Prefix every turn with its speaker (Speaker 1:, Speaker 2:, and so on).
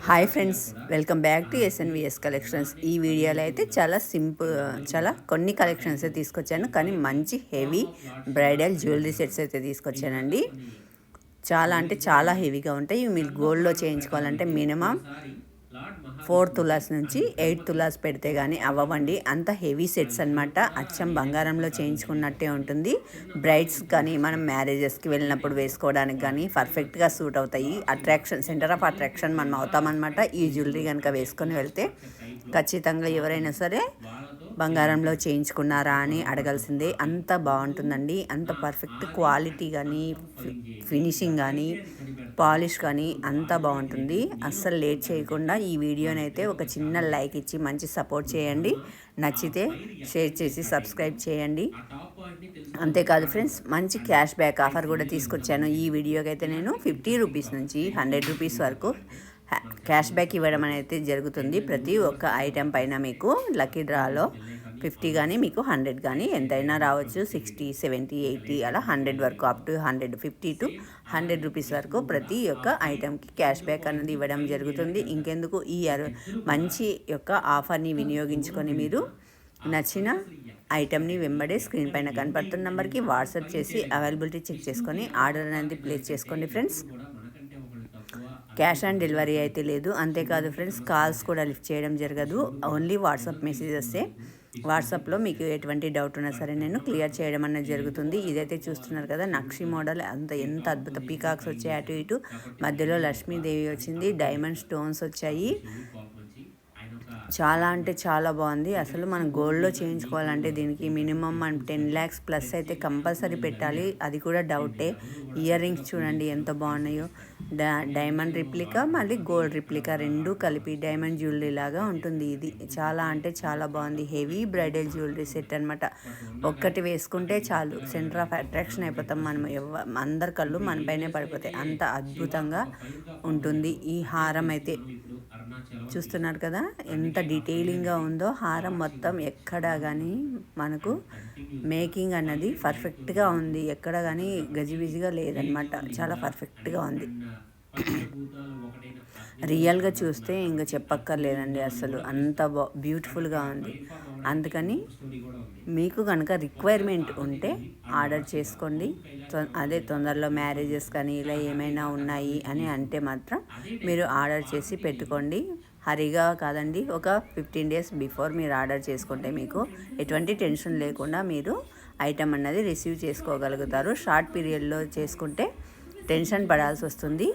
Speaker 1: Hi friends, welcome back to SNVS collections. ఈ వీడియోలో అయితే చాలా సింపుల్, చాలా కొన్ని కలెక్షన్స్ తీసుకొచ్చాను, కానీ మంచి హెవీ బ్రైడల్ జ్యువెలరీ సెట్స్ అయితే తీసుకొచ్చానండి. చాలా అంటే చాలా హెవీగా ఉంటాయి. మీరు గోల్డ్లో చేయించుకోవాలంటే మినిమం 4 తులాస్ నుంచి 8 తులాస్ పెడితే కానీ అవ్వండి. అంత హెవీ సెట్స్ అనమాట. అచ్చం బంగారంలో చేయించుకున్నట్టే ఉంటుంది. బ్రైడ్స్ కానీ మనం మ్యారేజెస్కి వెళ్ళినప్పుడు వేసుకోవడానికి కానీ పర్ఫెక్ట్గా సూట్ అవుతాయి. అట్రాక్షన్, సెంటర్ ఆఫ్ అట్రాక్షన్ మనం అవుతామన్నమాట. ఈ జ్యువెలరీ కనుక వేసుకొని వెళ్తే ఖచ్చితంగా ఎవరైనా సరే బంగారంలో చేయించుకున్నారా అని అడగాల్సిందే. అంత బాగుంటుందండి. అంత పర్ఫెక్ట్ క్వాలిటీ కానీ, ఫినిషింగ్ కానీ, పాలిష్ కానీ అంతా బాగుంటుంది. అస్సలు లేట్ చేయకుండా ఈ వీడియోనైతే ఒక చిన్న లైక్ ఇచ్చి మంచి సపోర్ట్ చేయండి. నచ్చితే షేర్ చేసి సబ్స్క్రైబ్ చేయండి. అంతేకాదు ఫ్రెండ్స్, మంచి క్యాష్ బ్యాక్ ఆఫర్ కూడా తీసుకొచ్చాను. ఈ వీడియోకి అయితే నేను 50 రూపీస్ నుంచి 100 రూపీస్ వరకు క్యాష్ బ్యాక్ ఇవ్వడం అనేది జరుగుతుంది. ప్రతి ఒక్క ఐటెం పైన మీకు లక్కీ డ్రాలో 50 కానీ మీకు 100 కానీ ఎంతైనా రావచ్చు. 60, 70, 80 అలా 100 వరకు, అప్ టు 100, 50 to 100 రూపీస్ వరకు ప్రతి ఒక్క ఐటెంకి క్యాష్ బ్యాక్ అనేది ఇవ్వడం జరుగుతుంది. ఇంకెందుకు, ఈ మంచి యొక్క ఆఫర్ని వినియోగించుకొని మీరు నచ్చిన ఐటెంని వెంబడే స్క్రీన్ పైన కనపడుతున్న నెంబర్కి వాట్సాప్ చేసి అవైలబిలిటీ చెక్ చేసుకొని ఆర్డర్ అనేది ప్లేస్ చేసుకోండి ఫ్రెండ్స్. క్యాష్ ఆన్ డెలివరీ అయితే లేదు. అంతేకాదు ఫ్రెండ్స్, కాల్స్ కూడా లిఫ్ట్ చేయడం జరగదు. ఓన్లీ వాట్సాప్ మెసేజెస్సే. వాట్సాప్లో మీకు ఎటువంటి డౌట్ ఉన్నా సరే నేను క్లియర్ చేయడం అనేది జరుగుతుంది. ఇదైతే చూస్తున్నారు కదా, నక్షి మోడల్. ఎంత అద్భుత పీకాక్స్ వచ్చాయి అటు ఇటు, మధ్యలో లక్ష్మీదేవి వచ్చింది, డైమండ్ స్టోన్స్ వచ్చాయి. చాలా అంటే చాలా బాగుంది. అసలు మనం గోల్డ్లో చేయించుకోవాలంటే దీనికి మినిమం మనం 10 lakhs ప్లస్ అయితే కంపల్సరీ పెట్టాలి. అది కూడా డౌటే. ఇయర్ రింగ్స్ చూడండి ఎంత బాగున్నాయో. డైమండ్ రిప్లికా మళ్ళీ గోల్డ్ రిప్లికా రెండు కలిపి డైమండ్ జ్యువెలరీ లాగా ఉంటుంది. ఇది చాలా అంటే చాలా బాగుంది. హెవీ బ్రైడల్ జ్యువెలరీ సెట్ అనమాట. ఒక్కటి వేసుకుంటే చాలు, సెంటర్ ఆఫ్ అట్రాక్షన్ అయిపోతాం మనం. అందరి కళ్ళు మన పైనే పడిపోతాయి. అంత అద్భుతంగా ఉంటుంది. ఈ హారం అయితే చూస్తున్నారు కదా, ఎంత డీటెయిలింగ్గా ఉందో. హారం మొత్తం ఎక్కడ కానీ మనకు మేకింగ్ అన్నది పర్ఫెక్ట్గా ఉంది. ఎక్కడ కానీ గజిబిజిగా లేదనమాట. చాలా పర్ఫెక్ట్గా ఉంది. రియల్గా చూస్తే ఇంకా చెప్పక్కర్లేదండి. అసలు అంత బ్యూటిఫుల్గా ఉంది. అందుకని మీకు కనుక రిక్వైర్మెంట్ ఉంటే ఆర్డర్ చేసుకోండి. అదే తొందరలో మ్యారేజెస్ కానీ ఇలా ఏమైనా ఉన్నాయి అని అంటే మాత్రం మీరు ఆర్డర్ చేసి పెట్టుకోండి. హరిగా కాదండి, ఒక 15 days బిఫోర్ మీరు ఆర్డర్ చేసుకుంటే మీకు ఎటువంటి టెన్షన్ లేకుండా మీరు ఐటమ్ అన్నది రిసీవ్ చేసుకోగలుగుతారు. షార్ట్ పీరియడ్లో చేసుకుంటే టెన్షన్ పడాల్సి వస్తుంది.